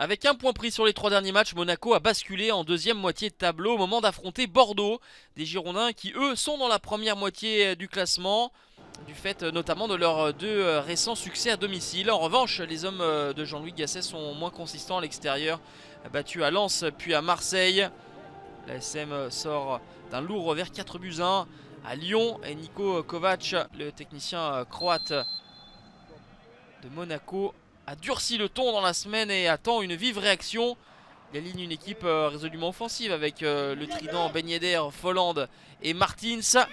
Avec un point pris sur les 3 derniers matchs, Monaco a basculé en deuxième moitié de tableau au moment d'affronter Bordeaux. Des Girondins qui, eux, sont dans la première moitié du classement, du fait notamment de leurs 2 récents succès à domicile. En revanche, les hommes de Jean-Louis Gasset sont moins consistants à l'extérieur, battus à Lens puis à Marseille. La SM sort d'un lourd revers 4-1 à Lyon. Et Niko Kovac, le technicien croate de Monaco, a durci le ton dans la semaine et attend une vive réaction. Il aligne une équipe résolument offensive avec le trident Ben Yedder, Folland et Martins.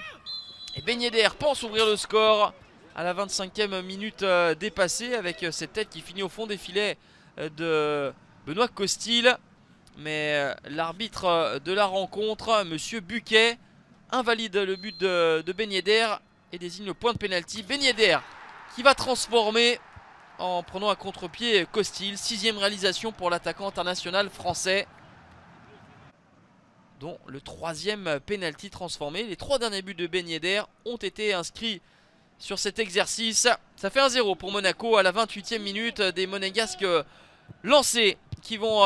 Et Ben Yedder pense ouvrir le score à la 25e minute dépassée avec cette tête qui finit au fond des filets de Benoît Costil. Mais l'arbitre de la rencontre, Monsieur Buquet, invalide le but de Ben Yedder et désigne le point de pénalty. Ben Yedder qui va transformer en prenant à contre-pied Costil. 6e réalisation pour l'attaquant international français, dont le 3e penalty transformé. Les 3 derniers buts de Ben Yedder ont été inscrits sur cet exercice. Ça fait 1-0 pour Monaco à la 28e minute. Des Monégasques lancés qui vont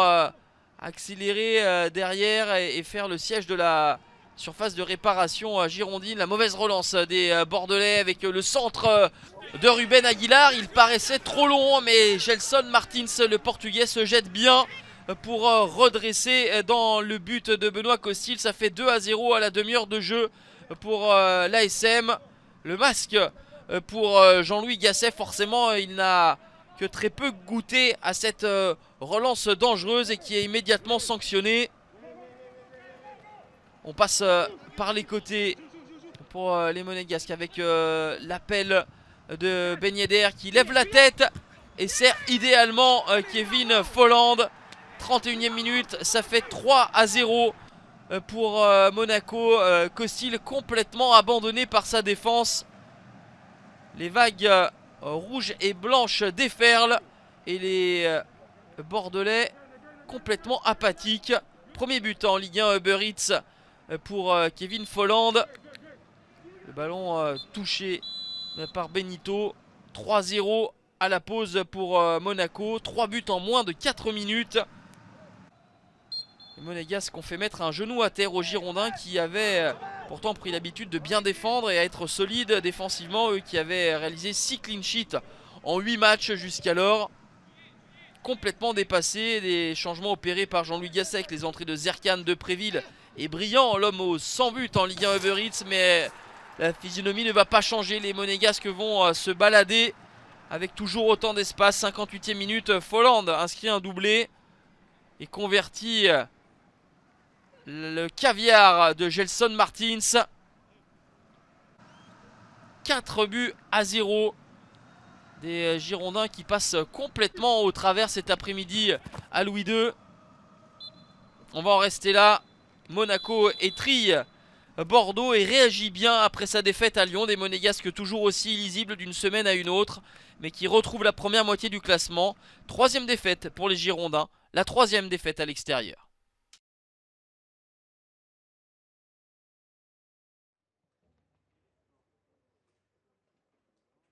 accélérer derrière et faire le siège de la surface de réparation girondine. La mauvaise relance des Bordelais avec le centre de Ruben Aguilar. Il paraissait trop long, mais Gelson Martins, le portugais, se jette bien pour redresser dans le but de Benoît Costil. Ça fait 2-0 à la demi-heure de jeu pour l'ASM. Le masque pour Jean-Louis Gasset, forcément il n'a que très peu goûté à cette relance dangereuse et qui est immédiatement sanctionnée. On passe par les côtés pour les Monégasques avec l'appel de Ben Yedder qui lève la tête et sert idéalement Kevin Folland. 31e minute, ça fait 3-0 pour Monaco. Costil complètement abandonné par sa défense. Les vagues rouges et blanches déferlent et les Bordelais complètement apathiques. Premier but en Ligue 1 Uber Eats pour Kevin Folland. Le ballon touché par Benito. 3-0 à la pause pour Monaco. 3 buts en moins de 4 minutes. Les Monégasques ont fait mettre un genou à terre aux Girondins qui avaient pourtant pris l'habitude de bien défendre et à être solides défensivement. Eux qui avaient réalisé 6 clean sheets en 8 matchs jusqu'alors. Complètement dépassés. Des changements opérés par Jean-Louis Gasset avec les entrées de Zerkan, de Préville et Brillant, l'homme aux 100 buts en Ligue 1 Uber Eats. Mais la physionomie ne va pas changer. Les Monégasques vont se balader avec toujours autant d'espace. 58e minute, Folland inscrit un doublé et convertit le caviar de Gelson Martins. 4-0. Des Girondins qui passent complètement au travers cet après-midi à Louis II. On va en rester là. Monaco étrille Bordeaux et réagit bien après sa défaite à Lyon. Des Monégasques toujours aussi illisibles d'une semaine à une autre, mais qui retrouvent la première moitié du classement. 3e défaite pour les Girondins, la 3e défaite à l'extérieur.